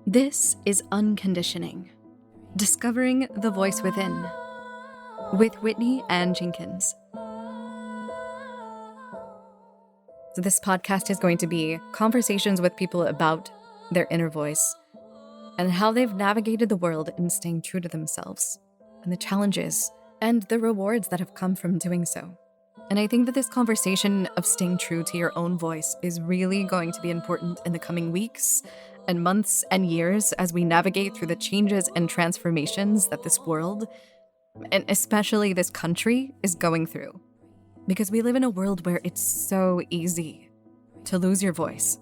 This is Unconditioning, Discovering the Voice Within, with Whitney and Jenkins. So this podcast is going to be conversations with people about their inner voice and how they've navigated the world in staying true to themselves, and the challenges and the rewards that have come from doing so. And I think that this conversation of staying true to your own voice is really going to be important in the coming weeks and months and years as we navigate through the changes and transformations that this world, and especially this country, is going through. Because we live in a world where it's so easy to lose your voice.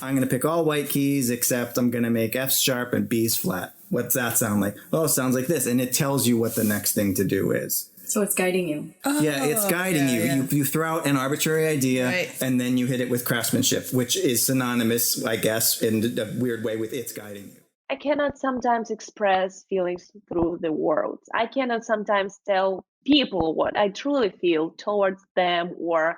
I'm going to pick all white keys, except I'm going to make F's sharp and B's flat. What's that sound like? Oh, it sounds like this. And it tells you what the next thing to do is. So it's guiding you. Yeah, it's guiding you. Yeah. You throw out an arbitrary idea, right, and then you hit it with craftsmanship, which is synonymous, I guess, in a weird way with it's guiding you. I cannot sometimes express feelings through the words. I cannot sometimes tell people what I truly feel towards them or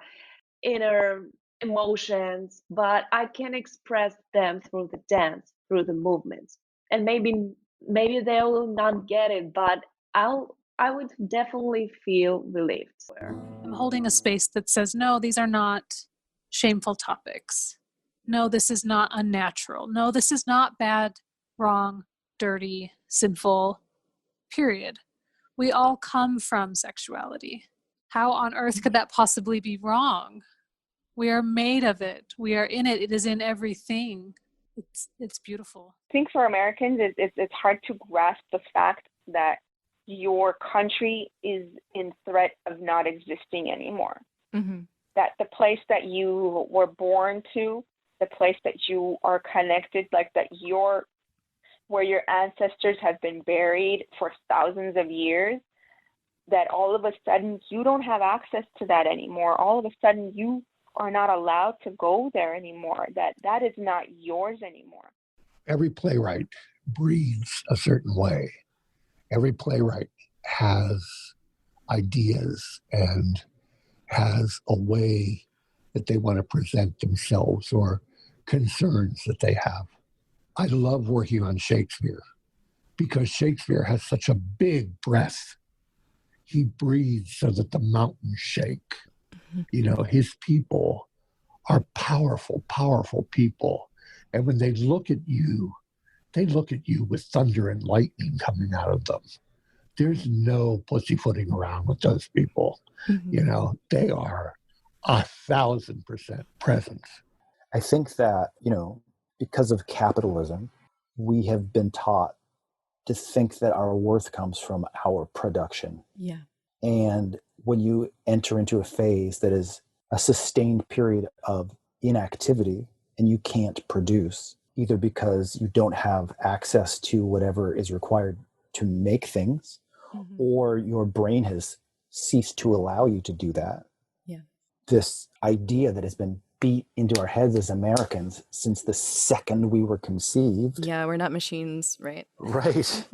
inner emotions, but I can express them through the dance, through the movements. And maybe they will not get it, but I would definitely feel relieved. I'm holding a space that says, no, these are not shameful topics. No, this is not unnatural. No, this is not bad, wrong, dirty, sinful, period. We all come from sexuality. How on earth could that possibly be wrong? We are made of it. We are in it. It is in everything. It's beautiful. I think for Americans, it's hard to grasp the fact that your country is in threat of not existing anymore. Mm-hmm. That the place that you were born to, the place that you are connected, like that where your ancestors have been buried for thousands of years, that all of a sudden you don't have access to that anymore. All of a sudden you are not allowed to go there anymore, that is not yours anymore. Every playwright breathes a certain way. Every playwright has ideas and has a way that they want to present themselves or concerns that they have. I love working on Shakespeare because Shakespeare has such a big breath. He breathes so that the mountains shake. You know, his people are powerful, powerful people. And when they look at you with thunder and lightning coming out of them. There's no pussyfooting around with those people. Mm-hmm. You know, they are 1,000% present. I think that, because of capitalism, we have been taught to think that our worth comes from our production. Yeah. And when you enter into a phase that is a sustained period of inactivity and you can't produce, either because you don't have access to whatever is required to make things, mm-hmm. or your brain has ceased to allow you to do that. Yeah. This idea that has been beat into our heads as Americans since the second we were conceived. Yeah, we're not machines, right? Right.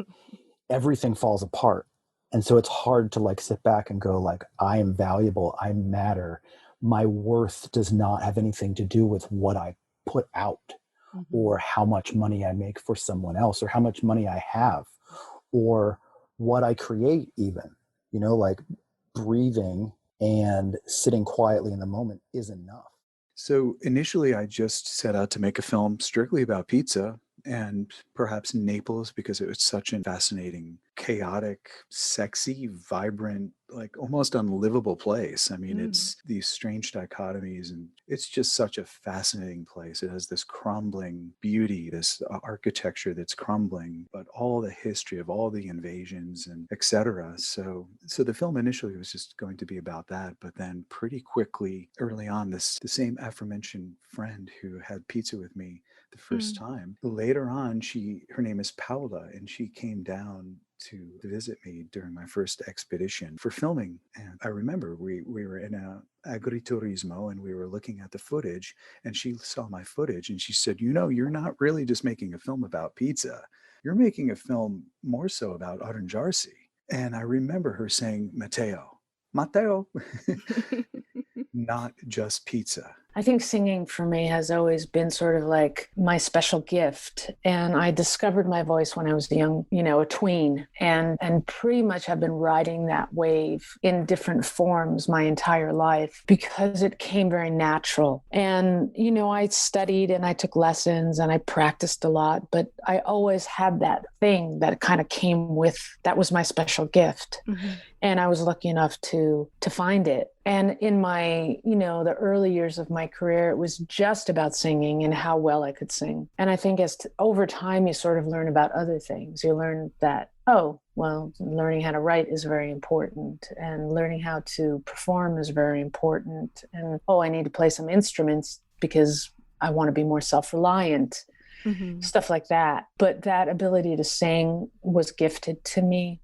Everything falls apart. And so it's hard to sit back and go I am valuable, I matter. My worth does not have anything to do with what I put out, mm-hmm. or how much money I make for someone else, or how much money I have, or what I create even. Breathing and sitting quietly in the moment is enough. So initially I just set out to make a film strictly about pizza and perhaps Naples because it was such a fascinating, chaotic, sexy, vibrant, almost unlivable place. I mean, It's these strange dichotomies, and it's just such a fascinating place. It has this crumbling beauty, this architecture that's crumbling, but all the history of all the invasions and et cetera. So the film initially was just going to be about that, but then pretty quickly, early on, the same aforementioned friend who had pizza with me the first time, later on, her name is Paula, and she came down to visit me during my first expedition for filming. And I remember we were in a agriturismo and we were looking at the footage, and she saw my footage and she said, you're not really just making a film about pizza. You're making a film more so about Aranjarsi. And I remember her saying, Matteo, not just pizza. I think singing for me has always been sort of like my special gift. And I discovered my voice when I was a tween, and pretty much have been riding that wave in different forms my entire life because it came very natural. And, I studied and I took lessons and I practiced a lot, but I always had that thing that kind of came with, that was my special gift. Mm-hmm. And I was lucky enough to find it. And in my, the early years of my career, it was just about singing and how well I could sing. And I think over time, you sort of learn about other things. You learn that, learning how to write is very important, and learning how to perform is very important. And, I need to play some instruments because I want to be more self-reliant, stuff like that. But that ability to sing was gifted to me.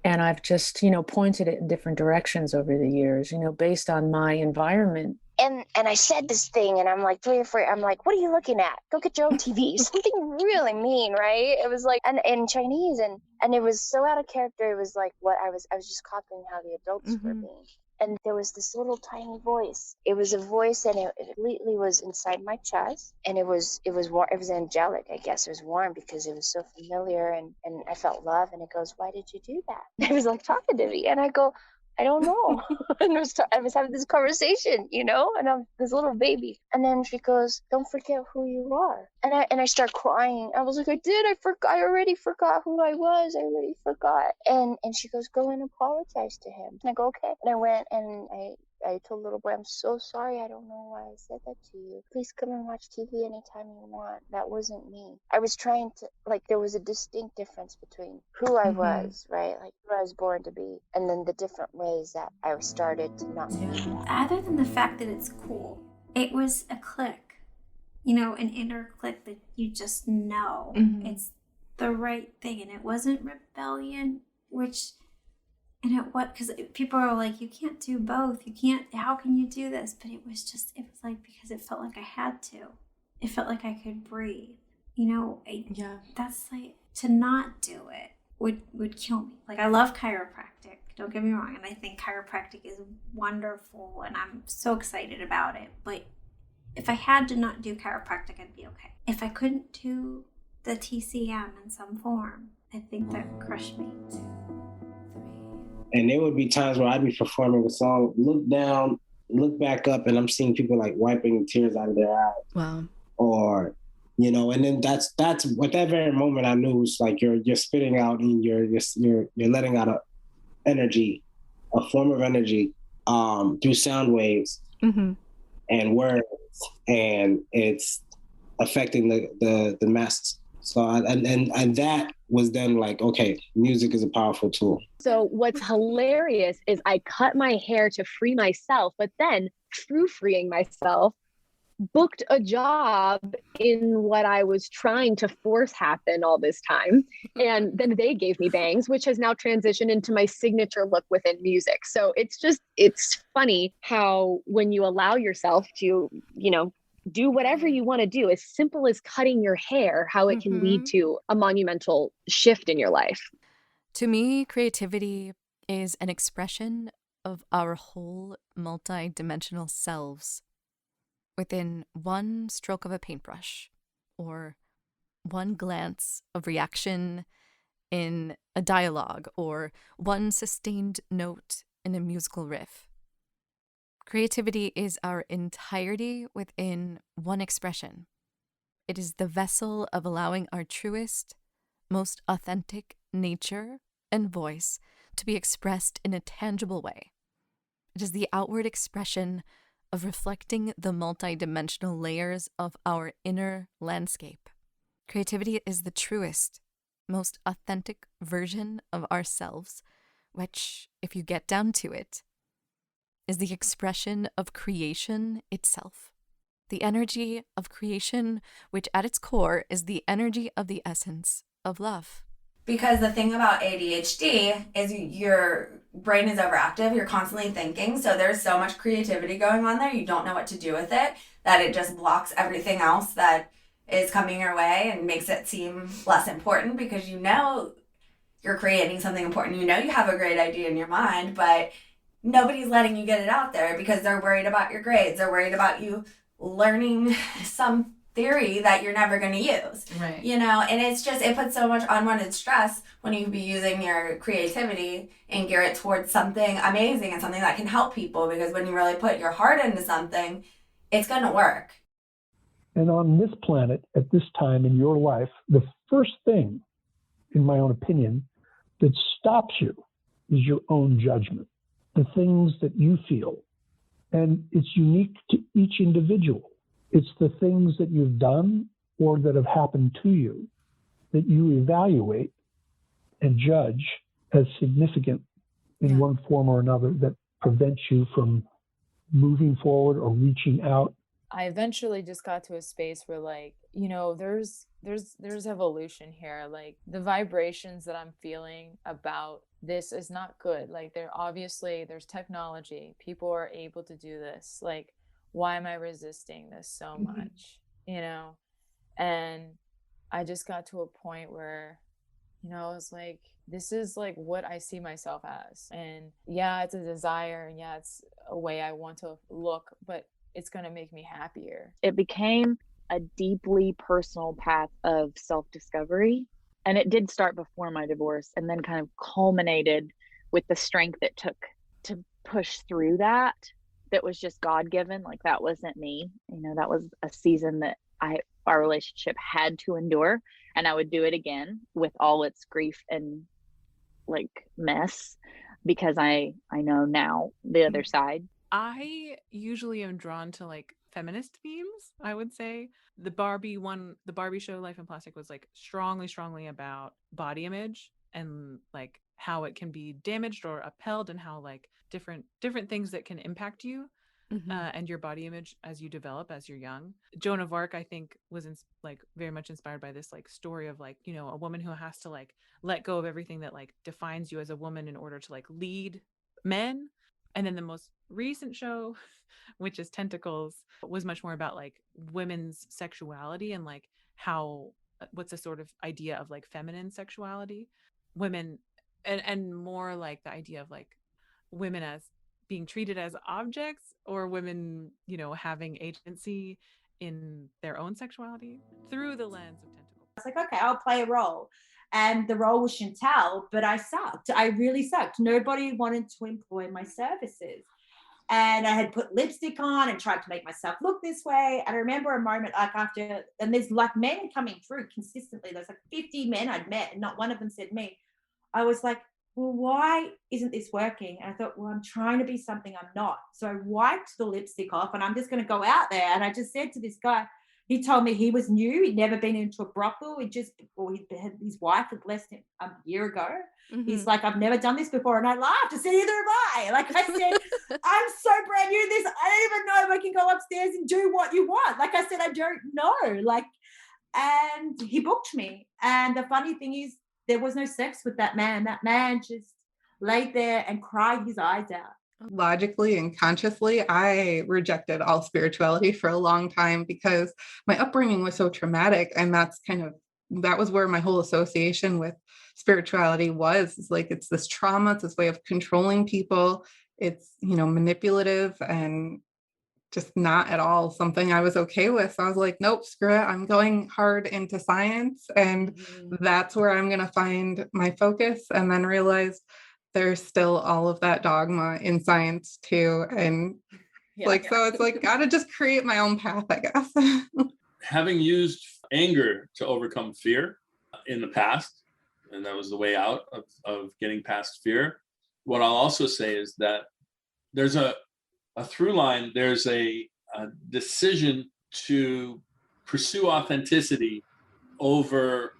And I've just, pointed it in different directions over the years, based on my environment. And I said this thing, and I'm like, I'm like, what are you looking at? Go get your own TV. Something really mean, right? It was like, and in Chinese, and it was so out of character. It was like what I was just copying how the adults were being. And there was this little tiny voice. It was a voice, and it completely was inside my chest. And it was warm. It was angelic, I guess. It was warm because it was so familiar, and I felt love. And it goes, why did you do that? And it was like talking to me, and I go, I don't know. And I was having this conversation, and I'm this little baby. And then she goes, don't forget who you are. And I start crying. I was like, I already forgot who I was. I already forgot. And she goes, go and apologize to him. And I go, okay. And I went and I told little boy, I'm so sorry. I don't know why I said that to you. Please come and watch TV anytime you want. That wasn't me. I was trying to, there was a distinct difference between who I was, right? Like who I was born to be, and then the different ways that I started to not be that. Other than the fact that it's cool, it was a click, an inner click that you just know it's the right thing. And it wasn't rebellion, because people are like, you can't do both. You can't, how can you do this? But it was because it felt like I had to. It felt like I could breathe. That's like, to not do it would kill me. Like, I love chiropractic, don't get me wrong. And I think chiropractic is wonderful and I'm so excited about it. But if I had to not do chiropractic, I'd be okay. If I couldn't do the TCM in some form, I think that would crush me. And there would be times where I'd be performing a song, look down, look back up, and I'm seeing people like wiping tears out of their eyes. Wow. Or, and then that's at that very moment I knew it's like you're spitting out and you're letting out a form of energy through sound waves and words, and it's affecting the masses. So and that was then like, okay, music is a powerful tool. So what's hilarious is I cut my hair to free myself, but then through freeing myself, booked a job in what I was trying to force happen all this time. And then they gave me bangs, which has now transitioned into my signature look within music. So it's funny how when you allow yourself to, do whatever you want to do, as simple as cutting your hair, how it can lead to a monumental shift in your life. To me, creativity is an expression of our whole multi-dimensional selves within one stroke of a paintbrush or one glance of reaction in a dialogue or one sustained note in a musical riff. Creativity is our entirety within one expression. It is the vessel of allowing our truest, most authentic nature and voice to be expressed in a tangible way. It is the outward expression of reflecting the multidimensional layers of our inner landscape. Creativity is the truest, most authentic version of ourselves, which, if you get down to it, is the expression of creation itself. The energy of creation, which at its core is the energy of the essence of love. Because the thing about ADHD is your brain is overactive, you're constantly thinking, so there's so much creativity going on there, you don't know what to do with it, that it just blocks everything else that is coming your way and makes it seem less important because you're creating something important. You have a great idea in your mind, but nobody's letting you get it out there because they're worried about your grades. They're worried about you learning some theory that you're never going to use. Right. You know, and it's just, it puts so much unwanted stress when you be using your creativity and gear it towards something amazing and something that can help people, because when you really put your heart into something, it's going to work. And on this planet, at this time in your life, the first thing, in my own opinion, that stops you is your own judgment, the things that you feel. And it's unique to each individual. It's the things that you've done or that have happened to you that you evaluate and judge as significant in one form or another that prevents you from moving forward or reaching out. I eventually just got to a space where, like, you know, there's evolution here. Like, the vibrations that I'm feeling about this is not good. Like, there's technology. People are able to do this. Like, why am I resisting this so much? You know? And I just got to a point where, you know, I was like, this is like what I see myself as. And yeah, it's a desire, and yeah, it's a way I want to look, but it's going to make me happier. It became a deeply personal path of self-discovery. And it did start before my divorce, and then kind of culminated with the strength it took to push through that. That was just God-given. Like, that wasn't me. You know, that was a season that our relationship had to endure, and I would do it again with all its grief and like mess, because I know now the other side. I usually am drawn to like feminist themes. I would say the Barbie show Life in Plastic was like strongly about body image and like how it can be damaged or upheld, and how like different things that can impact you and your body image as you develop as you're young. Joan of Arc, I think, was like very much inspired by this like story of like, you know, a woman who has to like let go of everything that like defines you as a woman in order to like lead men. And then the most recent show, which is Tentacles, was much more about like women's sexuality and like how, what's the sort of idea of like feminine sexuality, women, and more like the idea of like women as being treated as objects, or women, you know, having agency in their own sexuality through the lens of Tentacles. I was like, okay, I'll play a role. And the role was Chantal, but I sucked. I really sucked. Nobody wanted to employ my services. And I had put lipstick on and tried to make myself look this way. And I remember a moment like after, and there's like men coming through consistently. There's like 50 men I'd met, and not one of them said me. I was like, well, why isn't this working? And I thought, well, I'm trying to be something I'm not. So I wiped the lipstick off, and I'm just going to go out there. And I just said to this guy, he told me he was new. He'd never been into a brothel. His wife had left him a year ago. He's like, I've never done this before. And I laughed. I said, neither have I. Like I said, I'm so brand new to this. I don't even know if I can go upstairs and do what you want. Like I said, I don't know. Like, and he booked me. And the funny thing is, there was no sex with that man. That man just laid there and cried his eyes out. Logically and consciously, I rejected all spirituality for a long time because my upbringing was so traumatic. And that was where my whole association with spirituality was. It's like, it's this trauma, it's this way of controlling people. It's, you know, manipulative and just not at all something I was okay with. So I was like, nope, screw it. I'm going hard into science, and that's where I'm going to find my focus. And then realized there's still all of that dogma in science too. And so it's like, gotta just create my own path, I guess. Having used anger to overcome fear in the past, and that was the way out of getting past fear. What I'll also say is that there's a through line, there's a decision to pursue authenticity over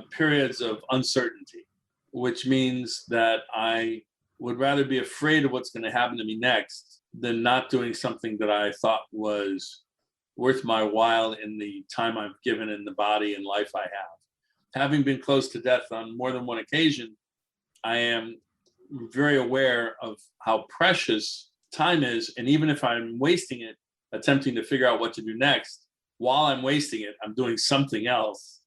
periods of uncertainty, which means that I would rather be afraid of what's going to happen to me next than not doing something that I thought was worth my while in the time I've given in the body and life I have. Having been close to death on more than one occasion, I am very aware of how precious time is. And even if I'm wasting it, attempting to figure out what to do next, while I'm wasting it, I'm doing something else.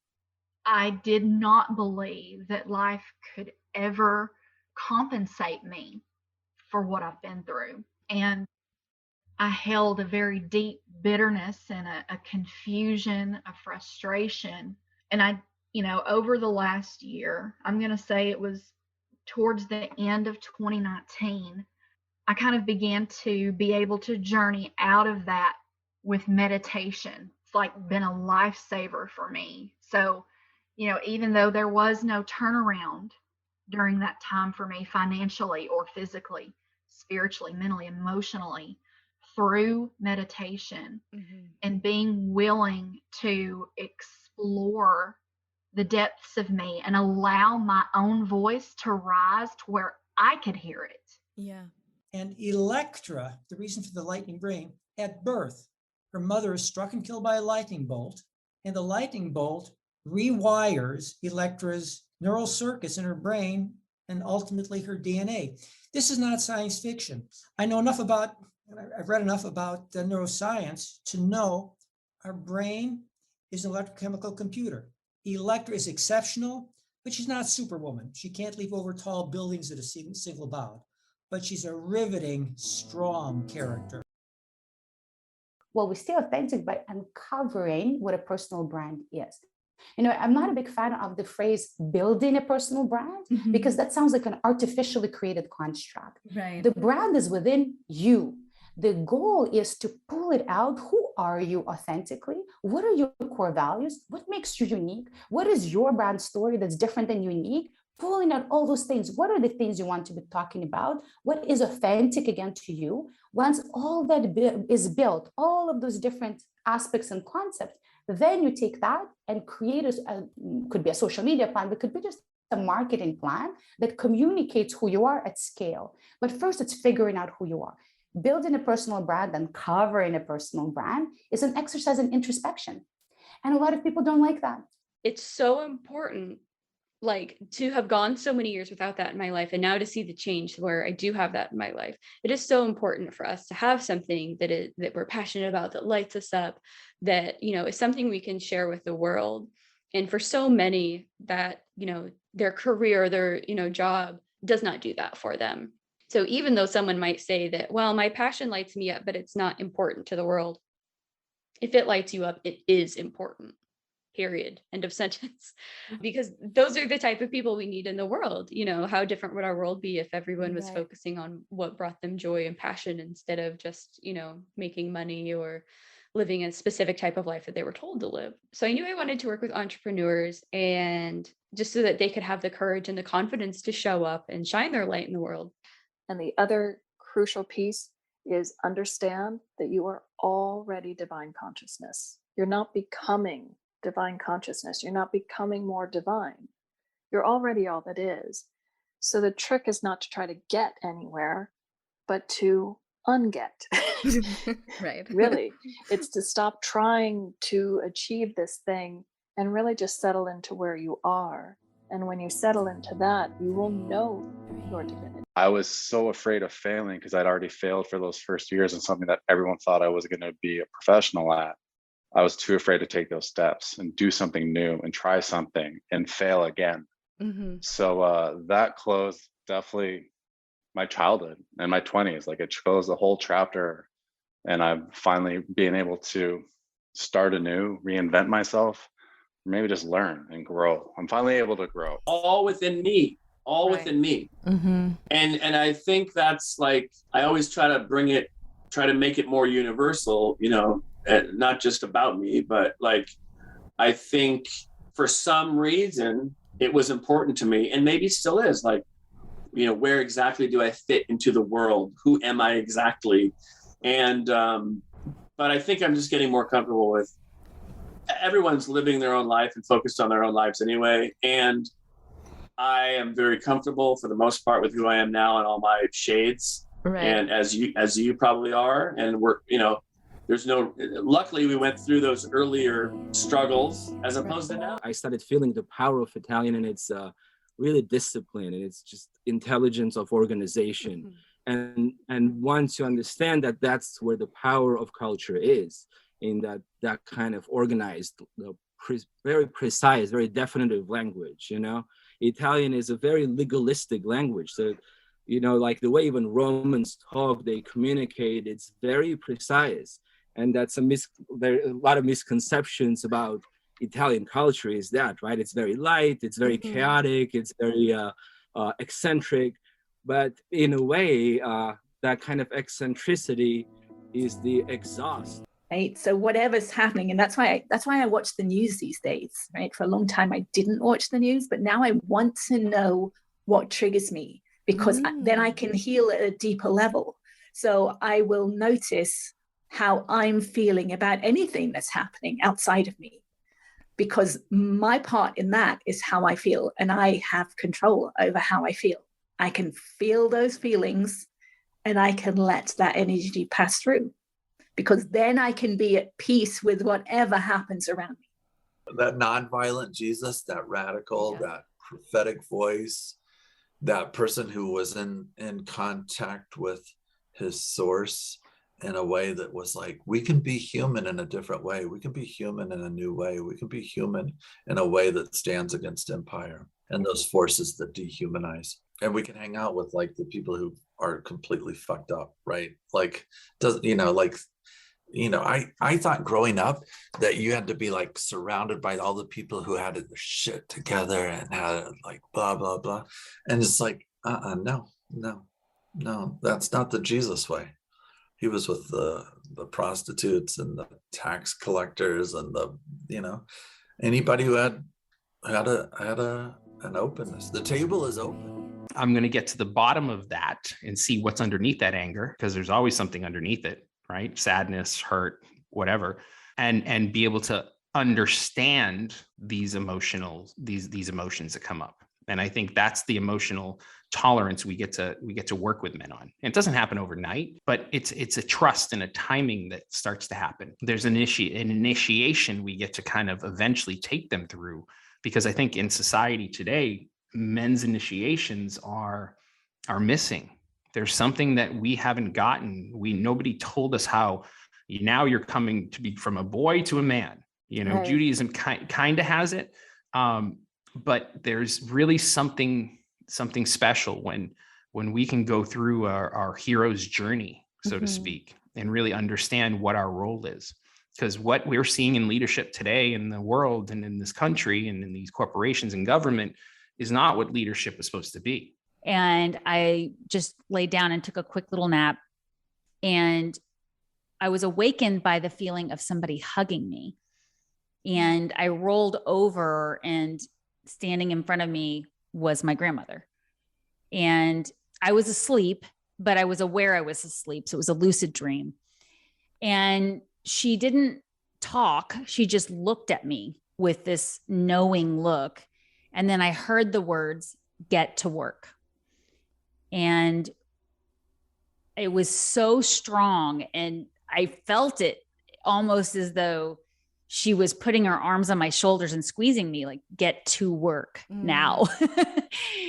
I did not believe that life could ever compensate me for what I've been through. And I held a very deep bitterness and a confusion, a frustration. And over the last year, I'm going to say it was towards the end of 2019, I kind of began to be able to journey out of that with meditation. It's like been a lifesaver for me. So, even though there was no turnaround during that time for me financially or physically, spiritually, mentally, emotionally, through meditation and being willing to explore the depths of me and allow my own voice to rise to where I could hear it. Yeah. And Electra, the reason for the lightning brain, at birth, her mother is struck and killed by a lightning bolt, and the lightning bolt rewires Electra's neural circuits in her brain and ultimately her DNA. This is not science fiction. I've read enough about neuroscience to know our brain is an electrochemical computer. Electra is exceptional, but she's not Superwoman. She can't leap over tall buildings at a single bound, but she's a riveting, strong character. Well, we stay authentic by uncovering what a personal brand is. I'm not a big fan of the phrase building a personal brand because that sounds like an artificially created construct. Right. The brand is within you. The goal is to pull it out. Who are you authentically? What are your core values? What makes you unique? What is your brand story that's different than unique? Pulling out all those things. What are the things you want to be talking about? What is authentic again to you? Once all that is built, all of those different aspects and concepts, then you take that and create could be a social media plan, but could be just a marketing plan that communicates who you are at scale. But first, it's figuring out who you are. Building a personal brand and covering a personal brand is an exercise in introspection. And a lot of people don't like that. It's so important, to have gone so many years without that in my life, and now to see the change where I do have that in my life. It is so important for us to have something that we're passionate about, that lights us up, that is something we can share with the world. And for so many that their career, their job does not do that for them. So even though someone might say that, well, my passion lights me up, but it's not important to the world, if it lights you up, it is important. Period. End of sentence. Because those are the type of people we need in the world. How different would our world be if everyone was focusing on what brought them joy and passion instead of just, making money or living a specific type of life that they were told to live. So I knew I wanted to work with entrepreneurs, and just so that they could have the courage and the confidence to show up and shine their light in the world. And the other crucial piece is understand that you are already divine consciousness. You're not becoming divine consciousness. You're not becoming more divine. You're already all that is. So the trick is not to try to get anywhere, but to unget. Right. Really, it's to stop trying to achieve this thing and really just settle into where you are. And when you settle into that, you will know your divinity. I was so afraid of failing because I'd already failed for those first years in something that everyone thought I was going to be a professional at. I was too afraid to take those steps and do something new and try something and fail again. So that closed definitely my childhood and my 20s. It closed the whole chapter, and I'm finally being able to start anew, reinvent myself, maybe just learn and grow. I'm finally able to grow. All within me. Within me. And I think that's I always try to make it more universal, not just about me, but I think for some reason it was important to me, and maybe still is, where exactly do I fit into the world? Who am I exactly? And but I think I'm just getting more comfortable with everyone's living their own life and focused on their own lives anyway. And I am very comfortable for the most part with who I am now and all my shades. Right. And as you probably are. And we're, luckily we went through those earlier struggles as opposed to now. I started feeling the power of Italian, and it's really discipline, and it's just intelligence of organization. And once you understand that, that's where the power of culture is, in that kind of organized, very precise, very definitive language. Italian is a very legalistic language. So, the way even Romans talk, they communicate, it's very precise. And that's there are a lot of misconceptions about Italian culture is that, right? It's very light, it's very chaotic, it's very eccentric, but in a way, that kind of eccentricity is the exhaust. Right. So whatever's happening, and that's why I watch the news these days, right? For a long time, I didn't watch the news, but now I want to know what triggers me, because then I can heal at a deeper level. So I will notice how I'm feeling about anything that's happening outside of me, because my part in that is how I feel, and I have control over how I feel. I can feel those feelings and I can let that energy pass through, because then I can be at peace with whatever happens around me. That nonviolent Jesus, that radical, that prophetic voice, that person who was in contact with his source in a way that was like, we can be human in a different way. We can be human in a new way. We can be human in a way that stands against empire and those forces that dehumanize. And we can hang out with like the people who are completely fucked up, right? Like, I thought growing up that you had to be like surrounded by all the people who had their shit together and had like blah, blah, blah. And it's like, no, that's not the Jesus way. He was with the prostitutes and the tax collectors and anybody who had an openness. The table is open. I'm going to get to the bottom of that and see what's underneath that anger, because there's always something underneath it, right? Sadness, hurt, whatever, and be able to understand these emotions that come up. And I think that's the emotional tolerance we get to work with men on. And it doesn't happen overnight, but it's a trust and a timing that starts to happen. There's an initiation we get to kind of eventually take them through, because I think in society today, men's initiations are missing. There's something that we haven't gotten. Nobody told us how now you're coming to be from a boy to a man. Right. Judaism kind of has it, but there's really something special when we can go through our hero's journey, so to speak, and really understand what our role is. Because what we're seeing in leadership today in the world and in this country and in these corporations and government is not what leadership is supposed to be. And I just laid down and took a quick little nap, and I was awakened by the feeling of somebody hugging me. And I rolled over, and standing in front of me was my grandmother. And I was asleep, but I was aware I was asleep. So it was a lucid dream. And she didn't talk. She just looked at me with this knowing look. And then I heard the words, "Get to work." And it was so strong. And I felt it almost as though she was putting her arms on my shoulders and squeezing me, like, get to work now.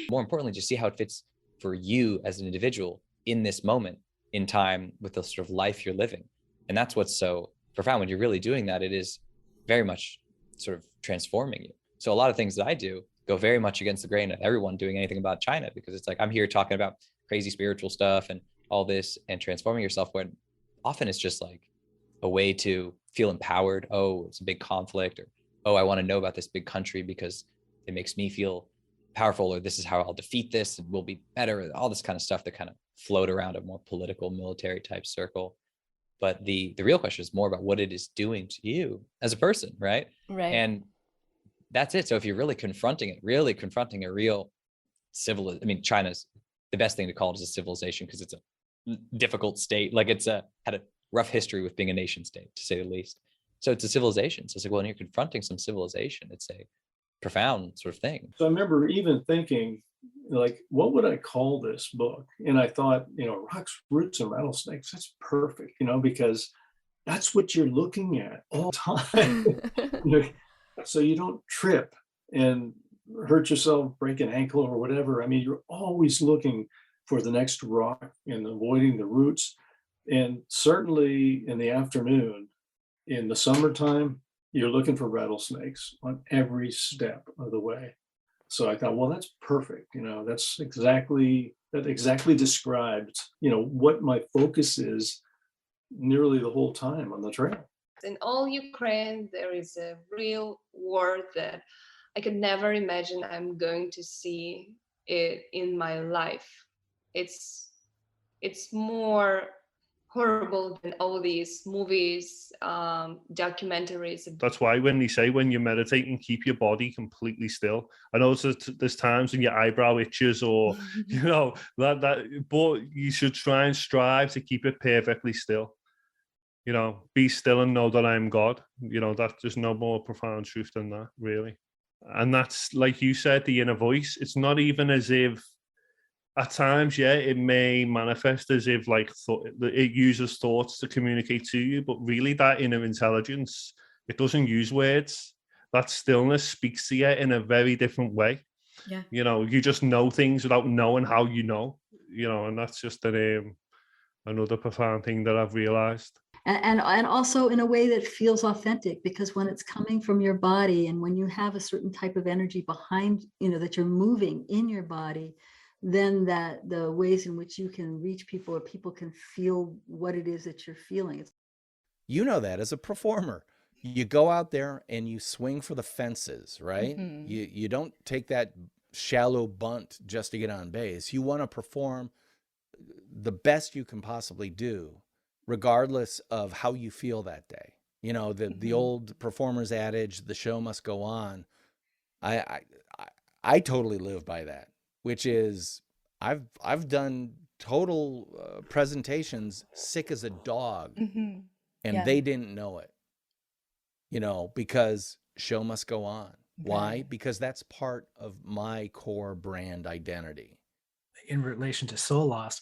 More importantly, just see how it fits for you as an individual in this moment in time with the sort of life you're living. And that's what's so profound. When you're really doing that, it is very much sort of transforming you. So a lot of things that I do go very much against the grain of everyone doing anything about China, because it's like, I'm here talking about crazy spiritual stuff and all this and transforming yourself, when often it's just like a way to feel empowered. Oh, it's a big conflict, or, oh, I want to know about this big country because it makes me feel powerful, or this is how I'll defeat this and we'll be better. All this kind of stuff that kind of float around a more political, military type circle. But the real question is more about what it is doing to you as a person, right? Right. And that's it. So if you're really confronting a real civilization, I mean, China's the best thing to call it is a civilization, because it's a difficult state. Like it's had a rough history with being a nation state, to say the least. So it's a civilization. So it's like, well, when you're confronting some civilization, it's a profound sort of thing. So I remember even thinking, like, what would I call this book? And I thought, rocks, roots, and rattlesnakes, that's perfect, because that's what you're looking at all the time. So you don't trip and hurt yourself, break an ankle or whatever. I mean, you're always looking for the next rock and avoiding the roots. And certainly in the afternoon, in the summertime, you're looking for rattlesnakes on every step of the way. So I thought, well, that's perfect. That exactly describes, what my focus is nearly the whole time on the trail. In all Ukraine, there is a real war that I could never imagine I'm going to see it in my life. It's more horrible than all these movies, documentaries. That's why when they say when you're meditating, keep your body completely still. I know there's times when your eyebrow itches or you know that but you should try and strive to keep it perfectly still. You know, be still and know that I am God. You know, that there's no more profound truth than that, really. And that's, like you said, the inner voice. It's not even as if, at times, yeah, it may manifest as if like it uses thoughts to communicate to you, but really that inner intelligence, it doesn't use words. That stillness speaks to you in a very different way. Yeah. You know, you just know things without knowing how you know, you know, and that's just another profound thing that I've realized. And also in a way that feels authentic, because when it's coming from your body and when you have a certain type of energy behind, you know, that you're moving in your body, then that the ways in which you can reach people or people can feel what it is that you're feeling. You know that as a performer, you go out there and you swing for the fences, right? Mm-hmm. You don't take that shallow bunt just to get on base. You want to perform the best you can possibly do, regardless of how you feel that day. You know, the old performer's adage, the show must go on. I totally live by that, which is I've done total presentations sick as a dog, and they didn't know it, you know, because show must go on. Okay. Why? Because that's part of my core brand identity. In relation to soul loss,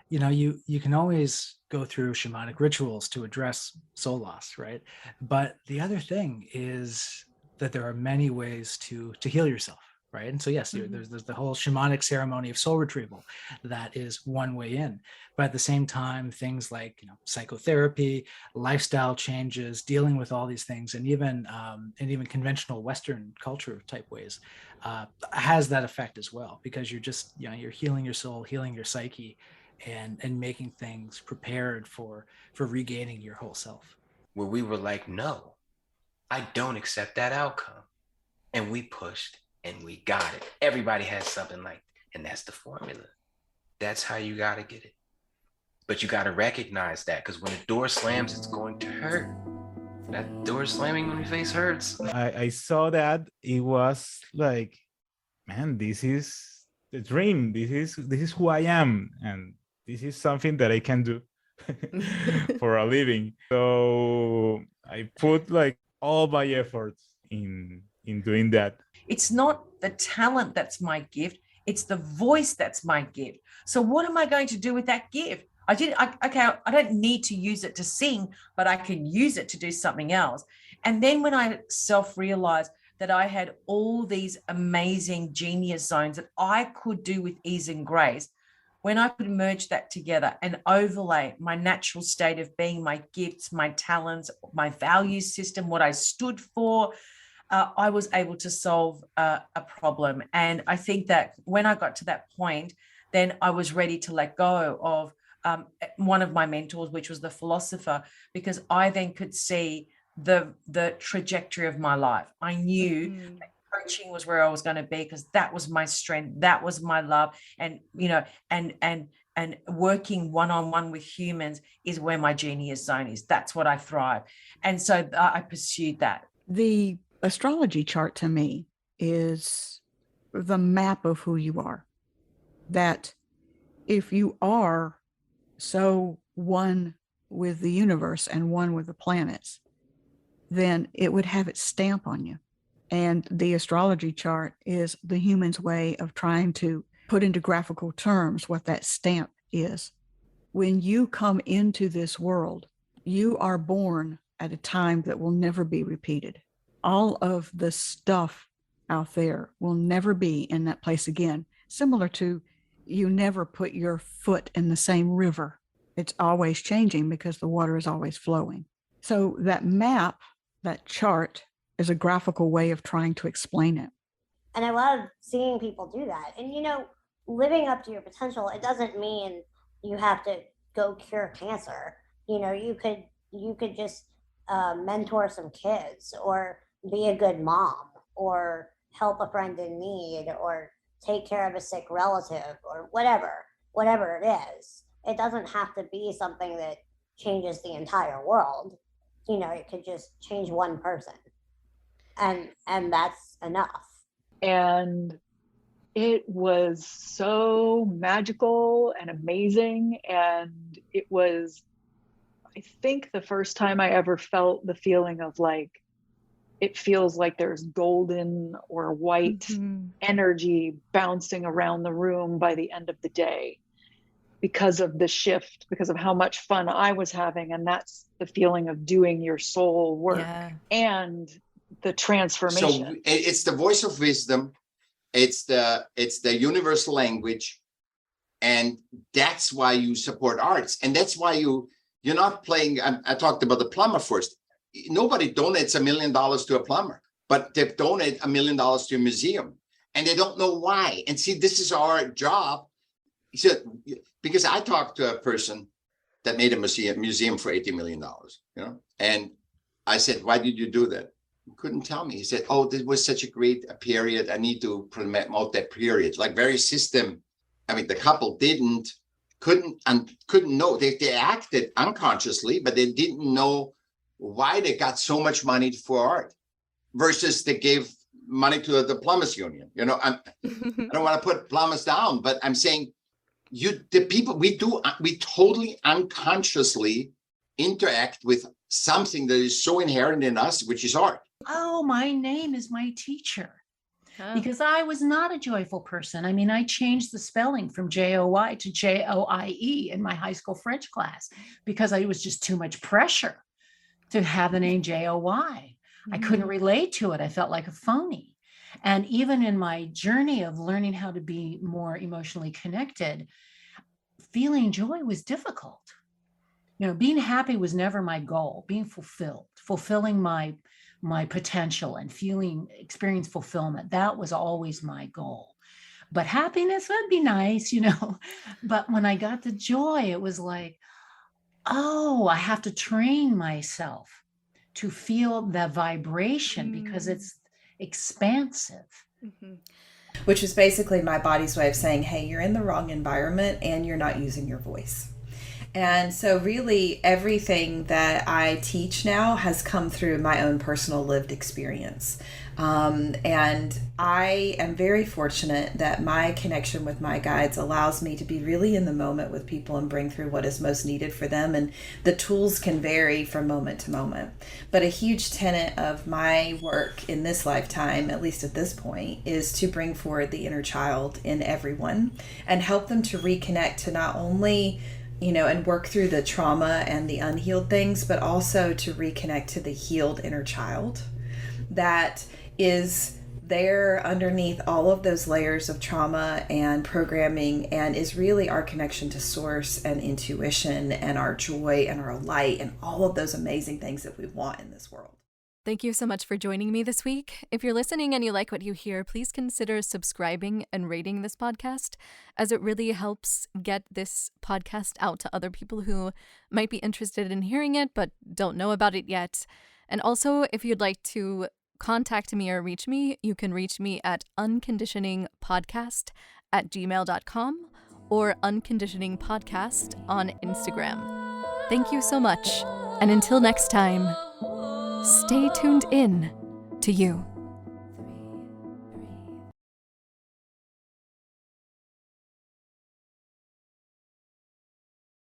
you know, you can always go through shamanic rituals to address soul loss, right? But the other thing is that there are many ways to heal yourself, right? And so yes, there's the whole shamanic ceremony of soul retrieval. That is one way in. But at the same time, things like, you know, psychotherapy, lifestyle changes, dealing with all these things, and even conventional Western culture type ways has that effect as well, because you're just, you know, you're healing your soul, healing your psyche, and making things prepared for regaining your whole self. Where we were like, no, I don't accept that outcome. And we pushed and we got it. Everybody has something like, and that's the formula. That's how you got to get it. But you got to recognize that, because when the door slams, it's going to hurt. That door slamming on your face hurts. I saw that it was like, man, this is the dream. This is who I am. And this is something that I can do for a living. So I put like all my efforts in doing that. It's not the talent that's my gift. It's the voice that's my gift. So what am I going to do with that gift? I don't need to use it to sing, but I can use it to do something else. And then when I self-realized that I had all these amazing genius zones that I could do with ease and grace, when I could merge that together and overlay my natural state of being, my gifts, my talents, my value system, what I stood for, I was able to solve a problem. And I think that when I got to that point, then I was ready to let go of one of my mentors, which was the philosopher, because I then could see the trajectory of my life. I knew that coaching was where I was going to be, because that was my strength, that was my love, and you know, and working one-on-one with humans is where my genius zone is. That's what I thrive, and so I pursued that. The astrology chart to me is the map of who you are. That if you are so one with the universe and one with the planets, then it would have its stamp on you. And the astrology chart is the human's way of trying to put into graphical terms what that stamp is. When you come into this world, you are born at a time that will never be repeated. All of the stuff out there will never be in that place again. Similar to, you never put your foot in the same river. It's always changing because the water is always flowing. So that map, that chart, is a graphical way of trying to explain it. And I love seeing people do that. And, you know, living up to your potential, it doesn't mean you have to go cure cancer. You could just mentor some kids, or be a good mom, or help a friend in need, or take care of a sick relative, or whatever it is. It doesn't have to be something that changes the entire world. It could just change one person, and that's enough. And it was so magical and amazing. And it was, I think, the first time I ever felt the feeling of like, it feels like there's golden or white energy bouncing around the room by the end of the day, because of the shift, because of how much fun I was having. And that's the feeling of doing your soul work and the transformation. So it's the voice of wisdom. It's the universal language. And that's why you support arts. And that's why you're not playing. I talked about the plumber first. Nobody donates $1 million to a plumber, but they donate $1 million to a museum, and they don't know why. And see, this is our job. So, because I talked to a person that made a museum for $80 million, and I said, why did you do that? He couldn't tell me. He said, oh, this was such a great period. I need to promote that period. Like very system. I mean, the couple couldn't know. They acted unconsciously, but they didn't know why they got so much money for art versus they gave money to the plumbers union. I don't want to put plumbers down, but I'm saying we totally unconsciously interact with something that is so inherent in us, which is art. Oh, my name is my teacher. Because I was not a joyful person. I mean, I changed the spelling from J-O-Y to J-O-I-E in my high school French class because it was just too much pressure to have the name J-O-Y. I couldn't relate to it. I felt like a phony. And even in my journey of learning how to be more emotionally connected, feeling joy was difficult. Being happy was never my goal. Being fulfilling my potential and experience fulfillment. That was always my goal. But happiness would be nice, But when I got the joy, it was like, oh, I have to train myself to feel the vibration because it's expansive. Which is basically my body's way of saying, hey, you're in the wrong environment and you're not using your voice. And so really everything that I teach now has come through my own personal lived experience. And I am very fortunate that my connection with my guides allows me to be really in the moment with people and bring through what is most needed for them. And the tools can vary from moment to moment. But a huge tenet of my work in this lifetime, at least at this point, is to bring forward the inner child in everyone and help them to reconnect to not only and work through the trauma and the unhealed things, but also to reconnect to the healed inner child that is there underneath all of those layers of trauma and programming, and is really our connection to source and intuition and our joy and our light and all of those amazing things that we want in this world. Thank you so much for joining me this week. If you're listening and you like what you hear, please consider subscribing and rating this podcast, as it really helps get this podcast out to other people who might be interested in hearing it but don't know about it yet. And also, if you'd like to contact me or reach me, you can reach me at unconditioningpodcast@gmail.com or unconditioningpodcast on Instagram. Thank you so much, and until next time, stay tuned in to you.